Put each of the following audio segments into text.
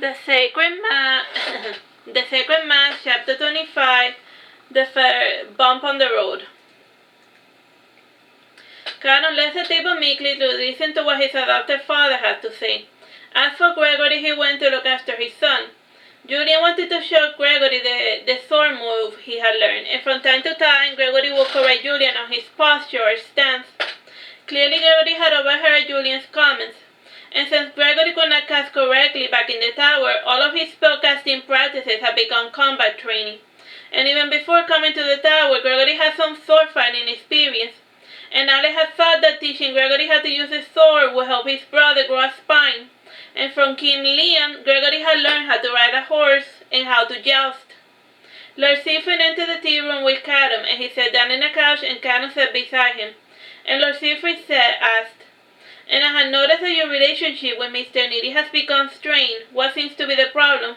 The Sacred Mass, The Sacred Mass, Chapter 25, The Bump on the Road. Caron left the table meekly to listen to what his adopted father had to say. As for Gregory, he went to look after his son. Julian wanted to show Gregory the sword move he had learned, and from time to time, Gregory would correct Julian on his posture or stance. Clearly, Gregory had overheard Julian's comments, and since Gregory could not cast correctly back in the tower, all of his spellcasting practices had become combat training. And even before coming to the tower, Gregory had some sword fighting experience, and Allan had thought that teaching Gregory how to use his sword would help his brother grow a spine. And from King Leon, Gregory had learned how to ride a horse and how to joust. Lord Siegfried entered the tea room with Caron, and he sat down on a couch, and Caron sat beside him. And Lord Siegfried asked, "And I had noticed that your relationship with Mr. Needy has become strained. What seems to be the problem?"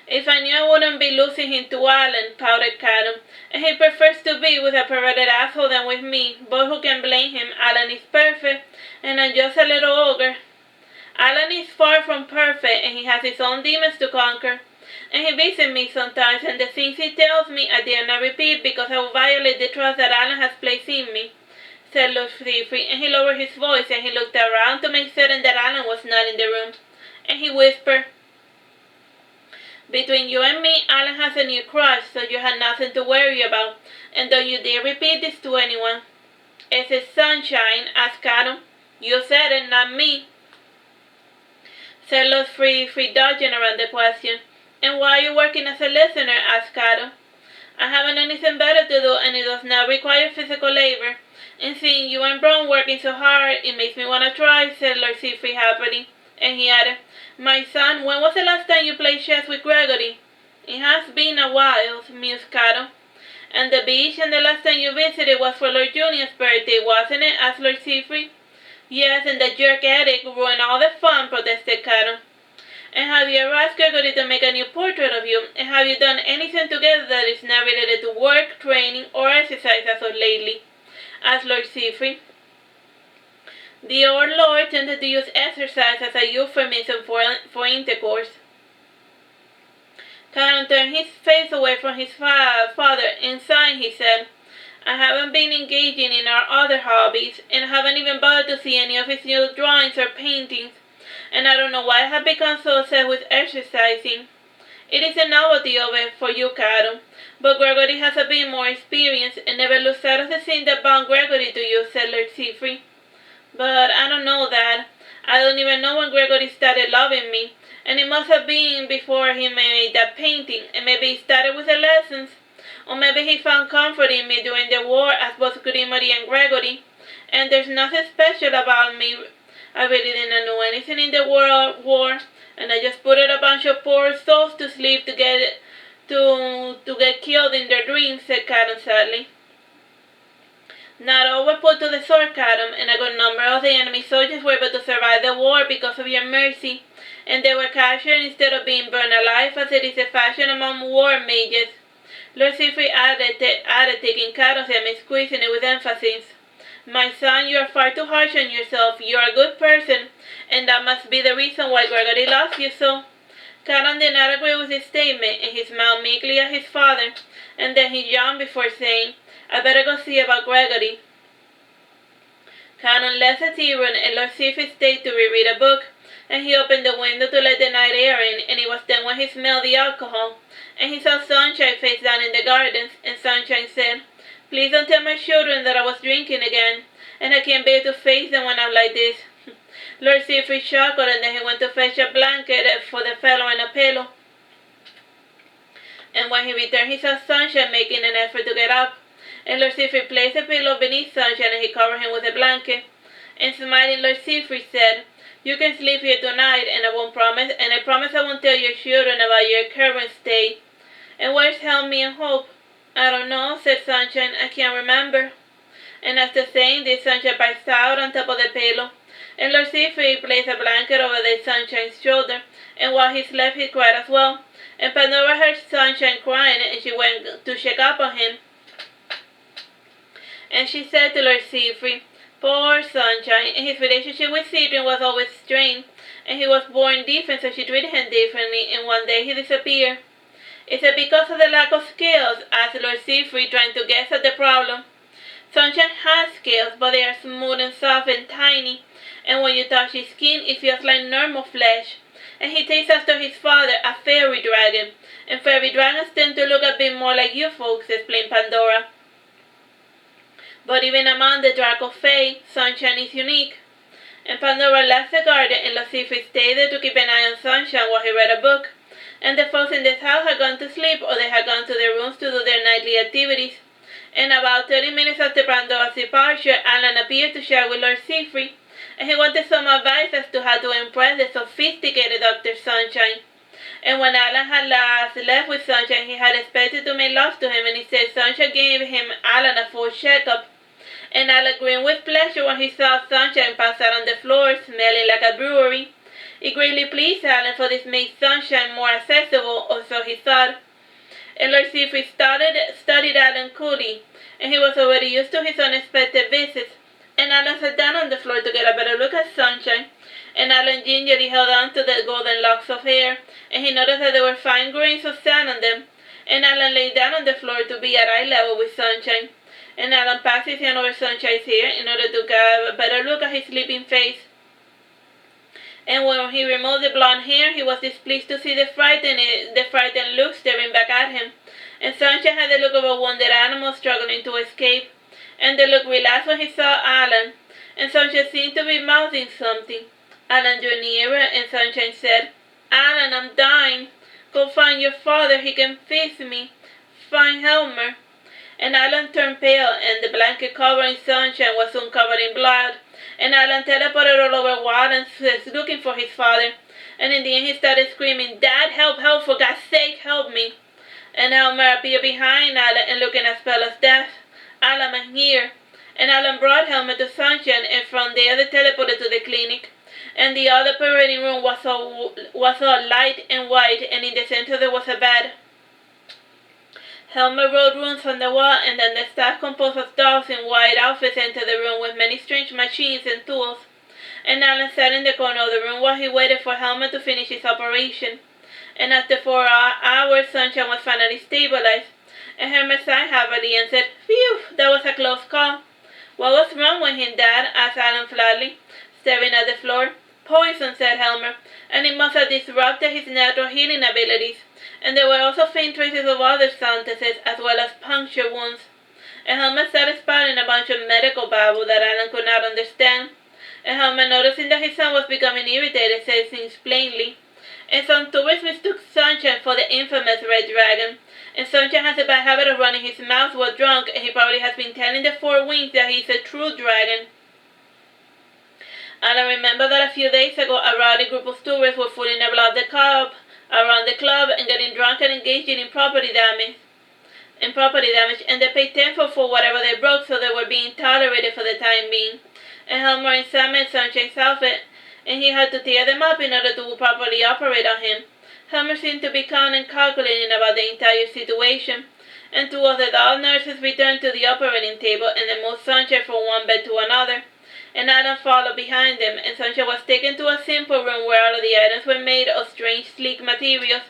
"If I knew I wouldn't be losing him to Allan," pouted Caron, "and he prefers to be with a perverted asshole than with me. But who can blame him? Allan is perfect, and I'm just a little ogre." "Allan is far from perfect, and he has his own demons to conquer. And he visits me sometimes, and the things he tells me I dare not repeat because I will violate the trust that Allan has placed in me," said Lord Siegfried, and he lowered his voice, and he looked around to make certain that Allan was not in the room. And he whispered, "Between you and me, Allan has a new crush, so you have nothing to worry about, and don't you dare repeat this to anyone." "Is it sunshine?" asked Caron. "You said it, not me," said Lord Siegfried, dodging around the question. "And why are you working as a listener?" asked Caron. "I haven't anything better to do, and it does not require physical labor. And seeing you and Bron working so hard, it makes me want to try," said Lord Siegfried happily. And he added, "My son, when was the last time you played chess with Gregory?" "It has been a while," mused Caron. "And the beach and the last time you visited was for Lord Julian's birthday, wasn't it?" asked Lord Siegfried. "Yes, and the jerk Eric ruined all the fun," protested Caron. "And have you ever asked Gregory to make a new portrait of you? And have you done anything together that is not related to work, training, or exercise as of lately?" asked Lord Siegfried. The old lord tended to use exercise as a euphemism for intercourse. Caron turned his face away from his father, and sighing, he said, "I haven't been engaging in our other hobbies, and haven't even bothered to see any of his new drawings or paintings, and I don't know why I have become so obsessed with exercising. It is a novelty of it for you, Caron, but Gregory has a bit more experience, and never lose sight of the thing that bound Gregory to you," said Lord Siegfried. "But I don't know that. I don't even know when Gregory started loving me, and it must have been before he made that painting, and maybe he started with the lessons, or maybe he found comfort in me during the war as both Grimory and Gregory, and there's nothing special about me. I really didn't know anything in the world war, and I just put a bunch of poor souls to sleep to get killed in their dreams," said Caron sadly. "Not all were put to the sword, Caron, and a good number of the enemy soldiers were able to survive the war because of your mercy, and they were captured instead of being burned alive, as it is the fashion among war mages," Lord Siegfried added, taking Caron's hand and squeezing it with emphasis. "My son, you are far too harsh on yourself. You are a good person, and that must be the reason why Gregory loves you so." Caron did not agree with his statement, and he smiled meekly at his father, and then he yawned before saying, "I better go see about Gregory." Caron left the tea room, and Lord Siegfried stayed to reread a book, and he opened the window to let the night air in, and it was then when he smelled the alcohol, and he saw Sunshine face down in the gardens, and Sunshine said, "Please don't tell my children that I was drinking again, and I can't bear to face them when I'm like this." Lord Siegfried chuckled, and then he went to fetch a blanket for the fellow and a pillow. And when he returned, he saw Sunshine making an effort to get up, and Lord Siegfried placed a pillow beneath Sunshine, and he covered him with a blanket. And smiling, Lord Siegfried said, "You can sleep here tonight, and I promise I won't tell your children about your current state." "And where's Helmy and Hope?" "I don't know," said Sunshine. "I can't remember." And after saying this, Sunshine passed out on top of the pillow, and Lord Siegfried placed a blanket over the Sunshine's shoulder, and while he slept, he cried as well. And Pandora heard Sunshine crying, and she went to check up on him. And she said to Lord Siegfried, "Poor Sunshine," and his relationship with Cedric was always strained, and he was born different, so she treated him differently, and one day he disappeared. Is it because of the lack of scales? Asked Lord Siegfried, trying to guess at the problem. Sunshine has scales, but they are smooth and soft and tiny, and when you touch his skin, it feels like normal flesh. And he takes after his father, a fairy dragon, and fairy dragons tend to look a bit more like you folks, explained Pandora. But even among the Draco Fae, Sunshine is unique. And Pandora left the garden, and Lord Siegfried stayed there to keep an eye on Sunshine while he read a book. And the folks in this house had gone to sleep, or they had gone to their rooms to do their nightly activities. And about 30 minutes after Pandora's departure, Allan appeared to share with Lord Siegfried, and he wanted some advice as to how to impress the sophisticated Dr. Sunshine. And when Allan had last left with Sunshine, he had expected to make love to him, and he said Sunshine gave him Allan a full checkup. And Allan grinned with pleasure when he saw Sunshine pass out on the floor, smelling like a brewery. It greatly pleased Allan, for this made Sunshine more accessible, or so he thought. And Lord Siegfried studied Allan coolly, and he was already used to his unexpected visits. And Allan sat down on the floor to get a better look at Sunshine, and Allan gingerly held on to the golden locks of hair, and he noticed that there were fine grains of sand on them. And Allan lay down on the floor to be at eye level with Sunshine, and Allan passed his hand over Sunshine's hair in order to get a better look at his sleeping face. And when he removed the blonde hair, he was displeased to see the frightened look staring back at him. And Sunshine had the look of a wounded animal struggling to escape. And the look relaxed when he saw Allan. And Sunshine seemed to be mouthing something. Allan drew nearer, and Sunshine said, "Allan, I'm dying. Go find your father, he can fix me. Find Helmer." And Allan turned pale, and the blanket covering Sunshine was soon covered in blood. And Allan teleported all over Walden, looking for his father. And in the end he started screaming, "Dad, help, help, for God's sake, help me." And Helmer appeared behind Allan and looking as pale as death. "Allan, I'm here." And Allan brought Helmer to Sunshine, and from there they teleported to the clinic. And the other operating room was all light and white, and in the center there was a bed. Helmer wrote runes on the wall, and then the staff composed of dolls in white outfits entered the room with many strange machines and tools. And Allan sat in the corner of the room while he waited for Helmer to finish his operation. And after 4 hours, Sunshine was finally stabilized. And Helmer sighed happily and said, "Phew, that was a close call." "What was wrong with him, Dad?" asked Allan flatly, staring at the floor. "Poison," said Helmer, "and it must have disrupted his natural healing abilities. And there were also faint traces of other substances, as well as puncture wounds." And Helmer started spouting a bunch of medical babble that Allan could not understand. And Helmer, noticing that his son was becoming irritated, said things plainly. "And some tourists mistook Sunshine for the infamous Red Dragon. And Sunshine has a bad habit of running his mouth while drunk, and he probably has been telling the Four Winds that he is a true dragon." Allan remembered that a few days ago a rowdy group of tourists were fooling around the club and getting drunk and engaging in property damage, and they paid tenfold for whatever they broke, so they were being tolerated for the time being. And Helmer examined Sunshine's outfit, and he had to tear them up in order to properly operate on him. Helmer seemed to be calm and calculating about the entire situation, and two of the doll nurses returned to the operating table, and they moved Sunshine from one bed to another. And Allan followed behind them, and Sunshine was taken to a simple room where all of the items were made of strange, sleek materials,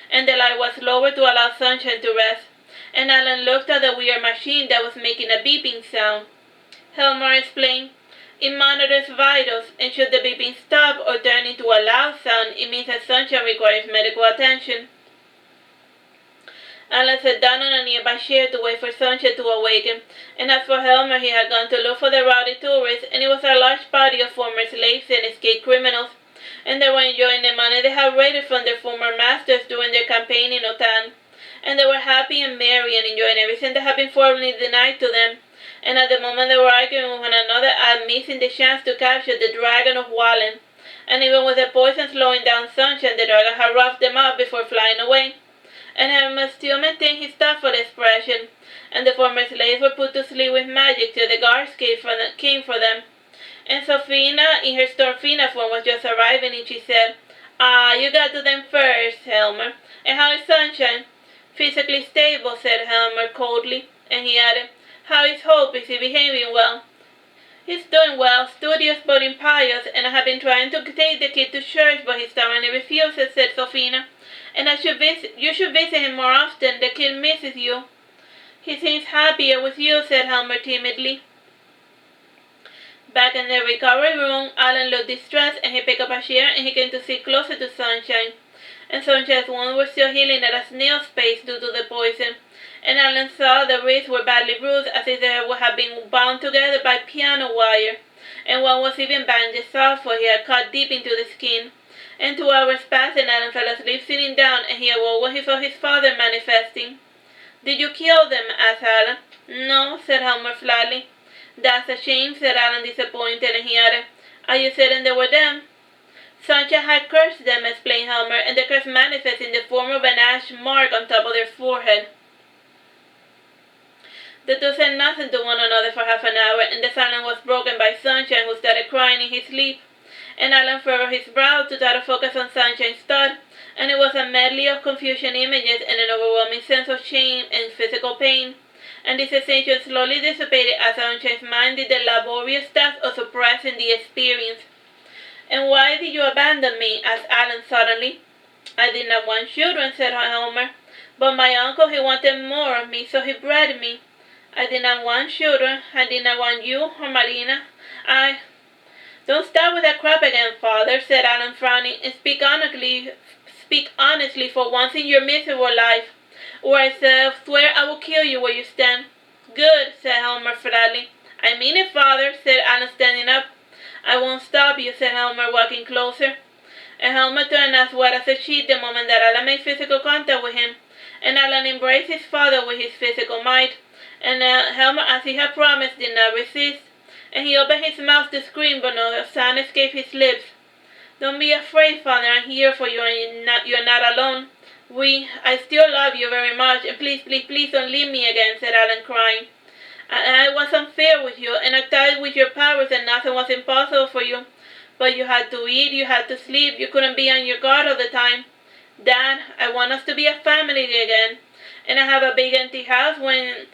and the light was lowered to allow Sunshine to rest. And Allan looked at the weird machine that was making a beeping sound. Helmer explained, "It monitors vitals, and should the beeping stop or turn into a loud sound, it means that Sunshine requires medical attention." Allan sat down on a nearby chair to wait for Sunshine to awaken, and as for Helmer, he had gone to look for the rowdy tourists, and it was a large party of former slaves and escaped criminals, and they were enjoying the money they had raided from their former masters during their campaign in Otan. And they were happy and merry and enjoying everything that had been formerly denied to them. And at the moment they were arguing with one another at missing the chance to capture the Dragon of Wallen. And even with the poison slowing down Sunshine, the dragon had roughed them up before flying away. And Helmer still maintained his thoughtful expression, and the former slaves were put to sleep with magic till the guards came for them. And Sophina, in her Stormfina form, was just arriving, and she said, "Ah, you got to them first, Helmer. And how is Sunshine?" "Physically stable," said Helmer coldly, and he added, "How is Hope? Is he behaving well?" He's doing well, studious but impious, and I have been trying to take the kid to church, but he stubbornly refuses, said Sofina. And you should visit him more often. The kid misses you. He seems happier with you, said Helmer timidly. Back in the recovery room, Allan looked distressed, and he picked up a chair and he came to sit closer to Sunshine. And Sunshine's wounds were still healing at a snail's pace due to the poison. And Allan saw the wrists were badly bruised, as if they would have been bound together by piano wire. And one was even bandaged off, for he had cut deep into the skin. And 2 hours passed, and Allan fell asleep sitting down, and he awoke when he saw his father manifesting. Did you kill them? Asked Allan. No, said Helmer flatly. That's a shame, said Allan, disappointed, and he added, Are you certain they were them? Sunshine had cursed them, explained Helmer, and the curse manifested in the form of an ash mark on top of their forehead. The two said nothing to one another for half an hour, and the silence was broken by Sunshine, who started crying in his sleep. And Allan furrowed his brow to try to focus on Sunshine's thought, and it was a medley of confusion images and an overwhelming sense of shame and physical pain. And this sensation slowly dissipated as Sunshine's mind did the laborious task of suppressing the experience. And why did you abandon me? Asked Allan suddenly. I did not want children, said Helmer, but my uncle, he wanted more of me, so he bred me. I did not want children. I did not want you or Marina. Don't start with that crap again, father, said Allan, frowning, and speak honestly for once in your miserable life, or I swear I will kill you where you stand. Good, said Helmer flatly. I mean it, father, said Allan, standing up. I won't stop you, said Helmer, walking closer. And Helmer turned as white as a sheet the moment that Allan made physical contact with him, and Allan embraced his father with his physical might. And Helmer, as he had promised, did not resist, and he opened his mouth to scream, but no sound escaped his lips. Don't be afraid, father, I'm here for you, and you're not alone. I still love you very much, and please, please, please don't leave me again, said Allan, crying. I was unfair with you, and I thought with your powers that nothing was impossible for you. But you had to eat, you had to sleep, you couldn't be on your guard all the time. Dad, I want us to be a family again, and I have a big empty house when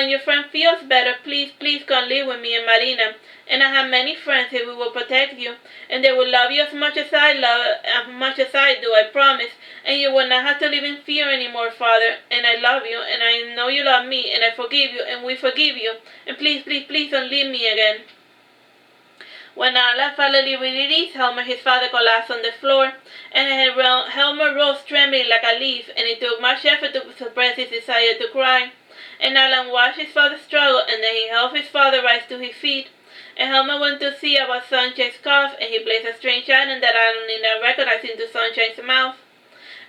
your friend feels better, please, please come live with me and Marina. And I have many friends who will protect you, and they will love you as much as I do, I promise. And you will not have to live in fear anymore, father. And I love you, and I know you love me, and I forgive you, and we forgive you. And please, please, please don't leave me again. When Allan finally released Helmer, his father collapsed on the floor, and Helmer rose trembling like a leaf, and it took much effort to suppress his desire to cry. And Allan watched his father struggle, and then he helped his father rise to his feet. And Helmer went to see about Sunshine's cough, and he placed a strange item that Allan did not recognize into Sunshine's mouth.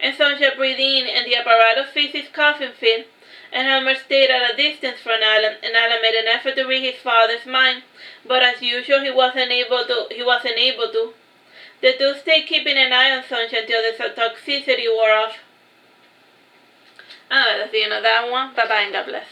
And Sunshine breathed in, and the apparatus fixed his coughing fit. And Helmer stayed at a distance from Allan, and Allan made an effort to read his father's mind, but as usual he wasn't able to. The two stayed keeping an eye on Sunshine until the toxicity wore off. That's the end of that one. Bye bye and God bless.